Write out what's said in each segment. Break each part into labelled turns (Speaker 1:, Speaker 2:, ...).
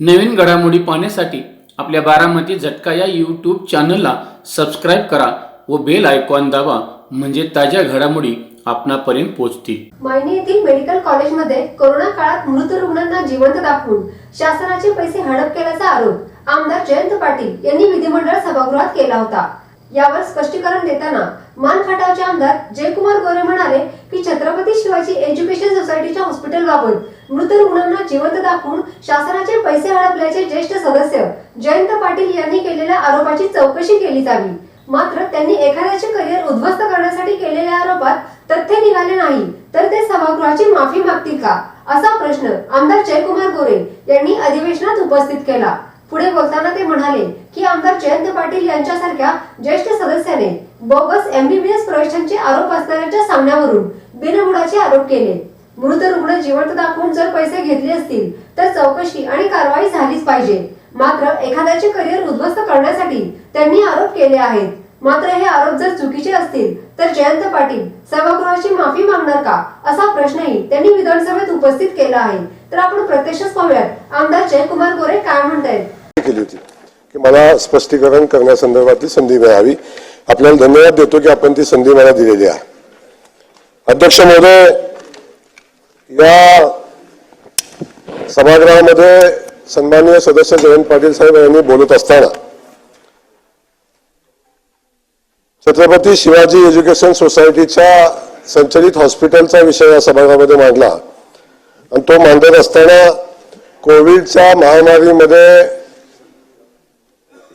Speaker 1: नवीन घडामोडी पाहण्यासाठी आपल्या बारामती झटका या यूट्यूब चॅनलला सबस्क्राइब करा व बेल आयकॉन दाबा म्हणजे ताज्या घडामोडी आपणापर्यंत पोहोचतील।
Speaker 2: मायनी येथील मेडिकल कॉलेजमध्ये कोरोना काळात मृत रुग्णांना जिवंत दाखवून शासनाचे पैसे हडप केल्याचा आरोप आमदार जयंत पाटील यांनी विधिमंडळ सभागृहात केला होता। यावर स्पष्टीकरण देताना मान खटावचे आमदार जयकुमार गोरे म्हणाले की छत्रपती शिवाजी एज्युकेशन सोसायटीच्या हॉस्पिटलबाबत मृत रुग्णांना जिवंत दाखवून शासनाचे पैसे हडपल्याचे ज्येष्ठ सदस्य जयंत पाटील यांनी केलेल्या आरोपाची चौकशी केली जावी। मात्र त्यांनी एखाद्याचे करिअर उद्ध्वस्त करण्यासाठी केलेल्या आरोपात तथ्य निघाले नाही तर ते सभागृहाची माफी मागतील का, असा प्रश्न आमदार जयकुमार गोरे यांनी अधिवेशनात उपस्थित केला। पुढे बोलताना ते म्हणाले की आमदार जयंत पाटील यांच्यासारख्या ज्येष्ठ सदस्याने बोगस MBBS प्रवेशांचे आरोप असणाऱ्यांच्या सामन्यावरून बिनबुडाचे आरोप केले। मृत रुग्ण जिवंत दाखवून जर पैसे घेतले असतील तर चौकशी आणि कारवाई झालीच पाहिजे। मात्र एखाद्याचे करिअर उद्ध्वस्त करण्यासाठी त्यांनी आरोप केले आहेत। मात्र हे आरोप जर चुकीचे असतील तर जयंत पाटील सभागृहाची माफी मागणार का, असा प्रश्नही त्यांनी विधानसभेत उपस्थित केला आहे। तर आपण प्रत्यक्षच पाहूयात आमदार जयकुमार गोरे काय म्हणतायत।
Speaker 3: केली होती की मला स्पष्टीकरण करण्यासंदर्भातली संधी मिळावी। आपल्याला धन्यवाद देतो की आपण ती संधी मला दिलेली आहे। अध्यक्ष महोदय, या सभागृहामध्ये सन्माननीय सदस्य जयंत पाटील साहेब यांनी बोलत असताना छत्रपती शिवाजी एज्युकेशन सोसायटीच्या संचलित हॉस्पिटलचा विषय या सभागृहामध्ये मांडला आणि तो मांडत असताना कोविडच्या महामारीमध्ये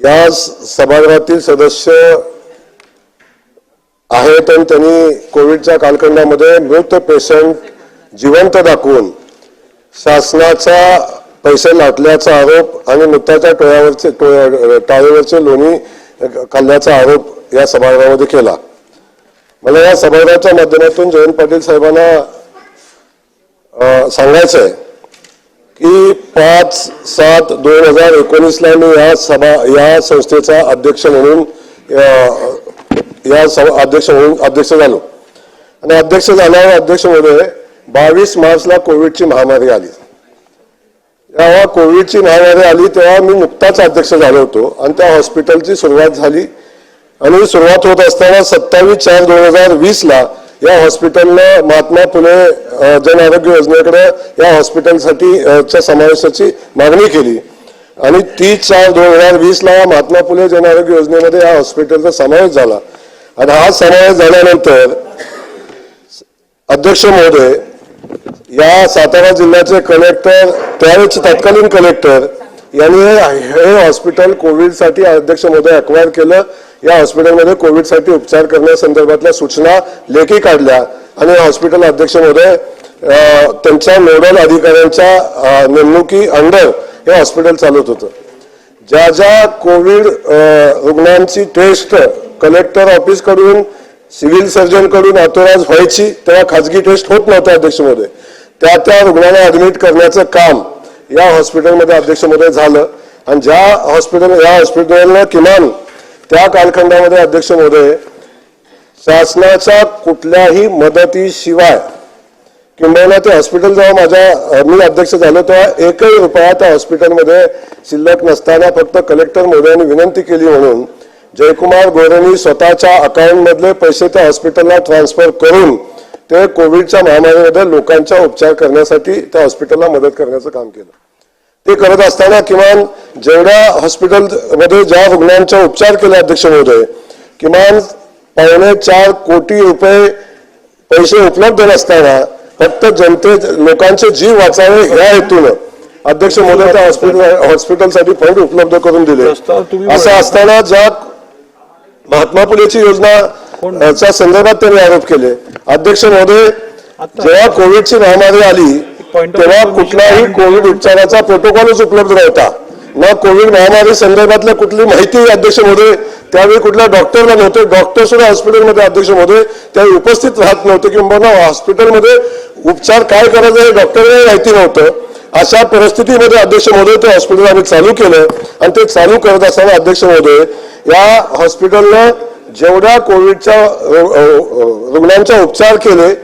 Speaker 3: या सभागृहातील सदस्य आहेत आणि त्यांनी कोविडच्या कालखंडामध्ये मृत पेशंट जिवंत दाखवून शासनाचा पैसे लाटल्याचा आरोप आणि मृताच्या टाळेवरचे लोणी खाल्ल्याचा आरोप या सभागृहामध्ये केला। मला या सभागृहाच्या माध्यमातून जयंत पाटील साहेबांना सांगायचं आहे की 5/7/2019 ला मी या संस्थेचा अध्यक्ष म्हणून अध्यक्ष झालो आणि अध्यक्ष झाल्यावर अध्यक्ष महोदय 22 मार्चला कोविडची महामारी आली। जेव्हा कोविडची महामारी आली तेव्हा मी नुकताच अध्यक्ष झालो होतो आणि त्या हॉस्पिटलची सुरुवात झाली आणि सुरुवात होत असताना 27/4/2020 ला या हॉस्पिटलने महात्मा फुले जन आरोग्य योजनेकडे या हॉस्पिटलसाठी च्या समावेशाची मागणी केली आणि 30/4/2020 ला महात्मा फुले जन आरोग्य योजनेमध्ये या हॉस्पिटलचा समावेश झाला आणि हा समावेश झाल्यानंतर अध्यक्ष महोदय या सातारा जिल्ह्याचे कलेक्टर त्यावेळेचे तत्कालीन कलेक्टर यांनी हे हॉस्पिटल कोविडसाठी अध्यक्ष महोदय अक्वायर केलं। या हॉस्पिटलमध्ये कोविडसाठी उपचार करण्यासंदर्भातल्या सूचना लेखी काढल्या आणि हॉस्पिटल अध्यक्ष महोदय त्यांच्या नोडल अधिकाऱ्यांच्या नेमणुकी अंडर हे हॉस्पिटल चालत होतं। ज्या ज्या कोविड रुग्णांची टेस्ट कलेक्टर ऑफिस कडून सिव्हिल सर्जन कडून ऑथोराइज व्हायची तेव्हा खाजगी टेस्ट होत नव्हत्या अध्यक्ष महोदय, त्या रुग्णांना ऍडमिट करण्याचं काम या हॉस्पिटलमध्ये अध्यक्ष महोदय झालं आणि या हॉस्पिटलला किमान त्या कालखंडामध्ये अध्यक्ष महोदय शासनाच्या कुठल्याही मदतीशिवाय किंबहुना ते हॉस्पिटल जेव्हा मी अध्यक्ष झालो तेव्हा एकही रुपया त्या हॉस्पिटलमध्ये शिल्लक नसताना फक्त कलेक्टर महोदयांनी विनंती केली म्हणून जयकुमार गोरेंनी स्वतःच्या अकाउंट मधले पैसे त्या हॉस्पिटलला ट्रान्सफर करून ते कोविडच्या महामारीमध्ये लोकांचा उपचार करण्यासाठी त्या हॉस्पिटलला मदत करण्याचं काम केलं। ते करत असताना किमान जेवढ्या हॉस्पिटलमध्ये ज्या रुग्णांचा उपचार केला अध्यक्ष महोदय किमान 4.25 कोटी रुपये पैसे उपलब्ध नसताना फक्त लोकांचे जीव वाचावे या हेतून अध्यक्ष महोदय त्या हॉस्पिटलसाठी फंड उपलब्ध करून दिले। असं असताना ज्या महात्मा फुलेची योजना च्या संदर्भात त्यांनी आरोप केले। अध्यक्ष महोदय, जेव्हा कोविडची महामारी आली तेव्हा कुठलाही कोविड उपचाराचा प्रोटोकॉलच उपलब्ध नव्हता, ना कोविड महामारी संदर्भातल्या कुठली माहिती अध्यक्ष महोदय त्यावेळी कुठल्या डॉक्टरला नव्हते। डॉक्टर सुद्धा हॉस्पिटलमध्ये अध्यक्ष महोदय त्यावेळी उपस्थित राहत नव्हते किंवा हॉस्पिटलमध्ये उपचार काय करायचं हे डॉक्टरला माहिती नव्हतं। अशा परिस्थितीमध्ये अध्यक्ष महोदय ते हॉस्पिटल आम्ही चालू केलं आणि ते चालू करत असताना अध्यक्ष महोदय या हॉस्पिटलनं जेवढ्या कोविडच्या रुग्णांचा उपचार केले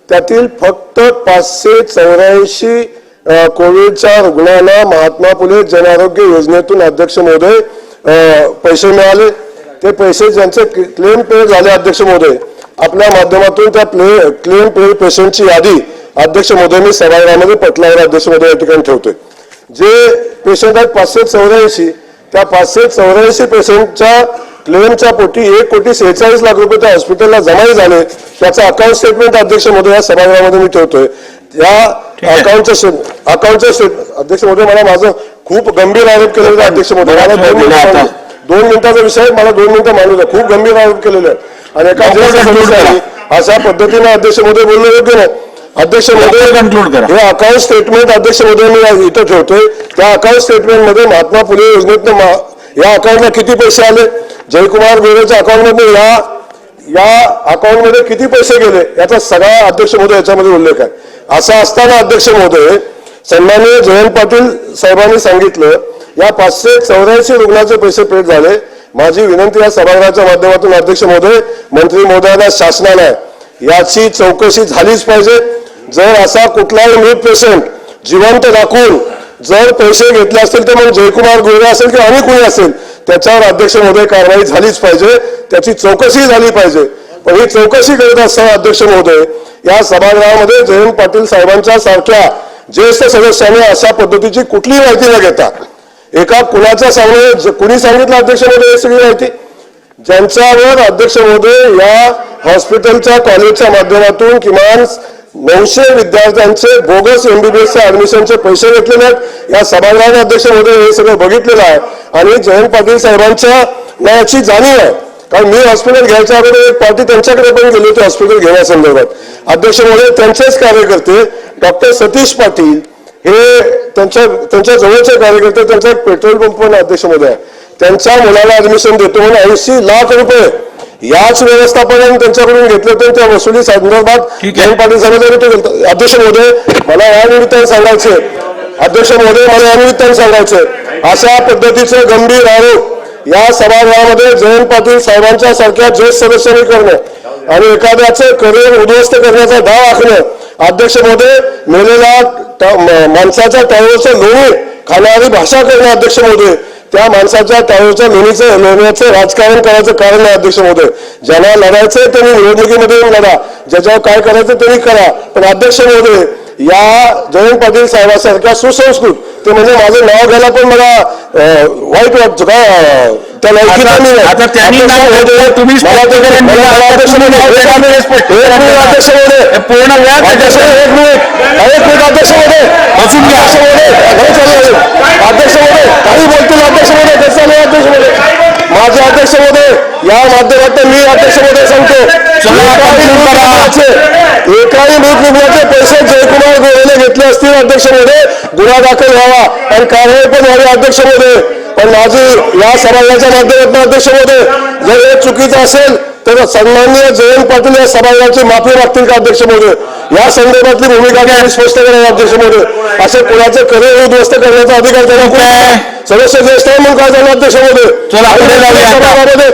Speaker 3: त्यातील फक्त 584 कोविडच्या रुग्णांना महात्मा फुले जन आरोग्य योजनेतून अध्यक्ष महोदय पैसे मिळाले. ते पैसे ज्यांचे क्लेम पे झाले अध्यक्ष महोदय, आपल्या माध्यमातून त्या क्लेम पे पेशंटची यादी अध्यक्ष महोदय मी सभागृहामध्ये पटलावर अध्यक्ष महोदय या ठिकाणी ठेवतोय. जे पेशंट आहेत 584, त्या 584 पेशंटच्या क्लेमच्या पोटी 1,46,00,000 रुपये त्या हॉस्पिटलला जमा झाले. त्याचं अकाउंट स्टेटमेंट अध्यक्ष महोदय या सभागृहामध्ये मी ठेवतोय. या अकाउंटचं अध्यक्ष महोदय, मला माझं खूप गंभीर आरोप केलेले अध्यक्ष महोदय, मला 2 मिनिटाचा विषय, मला 2 मिनिटं मानू द्या. खूप गंभीर आरोप केलेले आहेत आणि एका अशा पद्धतीने अध्यक्ष महोदय बोलणं योग्य नाही. अध्यक्ष महोदय, हे अकाउंट स्टेटमेंट अध्यक्ष महोदय मी इथं ठेवतोय. त्या अकाउंट स्टेटमेंट मध्ये महात्मा फुले योजनेतून या अकाउंटला किती पैसे आले, जयकुमार गोरेच्या अकाउंटमध्ये या अकाउंटमध्ये किती पैसे गेले, याचा सगळा अध्यक्ष महोदय याच्यामध्ये उल्लेख आहे. असं असताना अध्यक्ष महोदय, सन्माननीय जयंत पाटील साहेबांनी सांगितलं या 584 रुग्णाचे पैसे पेड झाले. माझी विनंती या सभागृहाच्या माध्यमातून अध्यक्ष महोदय, मंत्री महोदयांना, शासनाला याची चौकशी झालीच पाहिजे. जर असा कुठलाही मृत पेशंट जिवंत दाखवून जर पैसे घेतले असतील तर मग जयकुमार गोरे असेल किंवा आणि कोणी असेल त्याच्यावर अध्यक्ष महोदय कारवाई झालीच पाहिजे, त्याची चौकशी झाली पाहिजे. पण ही चौकशी करत असताना अध्यक्ष महोदय, या सभागृहामध्ये जयंत पाटील साहेबांच्या सारख्या ज्येष्ठ सदस्याने अशा पद्धतीची कुठलीही माहिती न घेता एका कुणाच्या सांगणे कुणी सांगितलं अध्यक्ष महोदय ही सगळी माहिती, ज्यांच्यावर अध्यक्ष महोदय या हॉस्पिटलच्या कॉलेजच्या माध्यमातून किमान 900 विद्यार्थ्यांचे बोगस MBBS ऍडमिशनचे पैसे घेतलेले आहेत. या सभागृहाने अध्यक्ष महोदय हे सगळं बघितलेलं आहे आणि जयंत पाटील साहेबांच्या याची जाणीव आहे. कारण मी हॉस्पिटल घ्यायच्या अगोदर एक पार्टी त्यांच्याकडे पण गेली होती हॉस्पिटल घेण्यासंदर्भात. अध्यक्ष महोदय, त्यांचेच कार्यकर्ते डॉक्टर सतीश पाटील हे त्यांच्या जवळचे कार्यकर्ते, त्यांचा एक पेट्रोल पंप पण अध्यक्ष महोदय, त्यांच्या मुलाला ऍडमिशन देतो म्हणून 80 लाख रुपये याच व्यवस्थापनाने त्यांच्याकडून घेतले होते. त्या वसुली संदर्भात जयंत पाटील साहेबांनी अध्यक्ष महोदय, मला या निमित्ताने सांगायचे अध्यक्ष महोदय, मला या निमित्ताने सांगायचे अशा पद्धतीचे गंभीर आरोप या सभागृहामध्ये जयंत पाटील साहेबांच्या सारख्या ज्येष्ठ सदस्यांनी करणं आणि एखाद्याचे करिअर उद्ध्वस्त करण्याचा डाव आखणं. अध्यक्ष महोदय, मेलेल्या माणसाच्या टाळूचं लोणी खाणारी भाषा करणं अध्यक्ष महोदय, त्या माणसाच्या टाळूच्या लोण्याचं राजकारण करायचं कारण नाही अध्यक्ष महोदय. ज्यांना लढायचंय त्यांनी निवडणुकीमध्ये येऊन लढा, ज्याच्यावर काय करायचं त्यांनी करा. पण अध्यक्ष महोदय, या जयंत पाटील साहेबांसारख्या सुसंस्कृत, ते म्हणजे माझं नाव घ्यायला पण मला वाईट वाटतं का, त्याला अध्यक्ष महोदय काही बोलतील अध्यक्ष महोदय, कसं नाही अध्यक्ष महोदय, माझे अध्यक्ष महोदय, या माध्यमातून मी अध्यक्ष महोदय सांगतो, एकाही मृत रुग्णाचे पैसे जयकुमार गोरेने घेतले असतील अध्यक्ष महोदय, गुन्हा दाखल व्हावा आणि कारवाई पण व्हावी अध्यक्ष महोदय. पण माझी या सभागृहाच्या माध्यमातून अध्यक्ष महोदय, जर हे चुकीचं असेल तर सन्माननीय जयंत पाटील या सभागृहाची माफी मागतील का अध्यक्ष महोदय, या संदर्भातली भूमिका त्यांनी स्पष्ट करावी अध्यक्ष महोदय. असे कुणाचे करिअर उद्ध्वस्त करण्याचा अधिकार त्यांना सदस्य ज्येष्ठ म्हणून काय झालं अध्यक्ष महोदय.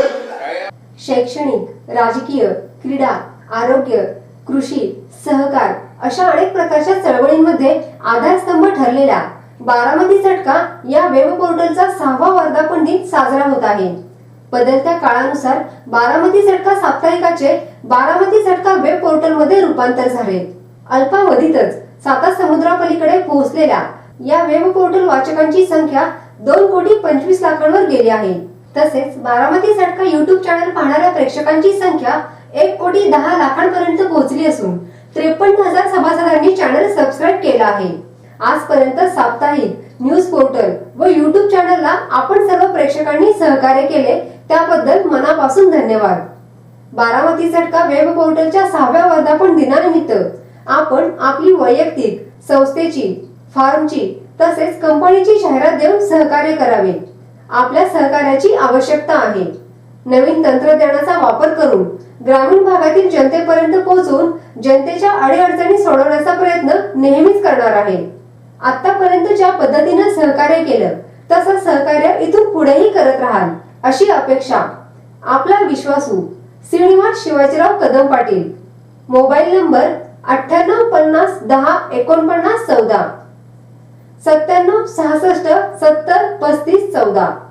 Speaker 2: शैक्षणिक, राजकीय, क्रीडा, आरोग्य, कृषी, सहकार अशा अनेक प्रकारच्या चळवळींमध्ये आधारस्तंभ ठरलेला बारामती झटका या वेब पोर्टलचा 6वा वर्धापन दिन साजरा होत आहे. बदलत्या काळानुसार बारामती झटका साप्ताहिकाचे बारामती झटका वेब पोर्टल मध्ये रूपांतर झाले. अल्पावधीतच 7 समुद्रापलीकडे पोहोचलेल्या या वेब पोर्टल वाचकांची संख्या 2,25,00,000 गेली आहे. तसेच बारामती झटका युट्यूब चॅनल पाहणाऱ्या प्रेक्षकांची संख्या 1,10,00,000 पर्यंत पोहोचली असून 53,000 सभासदांनी चॅनल सबस्क्राईब केला आहे. आजपर्यंत साप्ताहिक न्यूज पोर्टल व युट्यूब चॅनलला आपण सर्व प्रेक्षकांनी सहकार्य केले त्याबद्दल मनापासून धन्यवाद. बारामती झटका वेब पोर्टलच्या 6व्या वर्धापन दिनानिमित्त आपण आपली वैयक्तिक, संस्थेची, फार्मची तसेच कंपनीची जाहिरात देऊन सहकार्य करावे. आपल्या सहकार्याची आवश्यकता आहे. नवीन तंत्रज्ञानाचा वापर करून ग्रामीण भागातील जनतेपर्यंत पोहोचून जनतेच्या अडीअडचणी सोडवण्याचा प्रयत्न नेहमीच करणार आहे. आतापर्यंत ज्या पद्धतीने सहकार्य केलं तसं सहकार्य इथून पुढेही करत राहाल अशी अपेक्षा. आपला विश्वासू श्रीनिवास शिवाजीराव कदम पाटील. Mobile number 98 50 10 49 14. 97 66 70 35 14.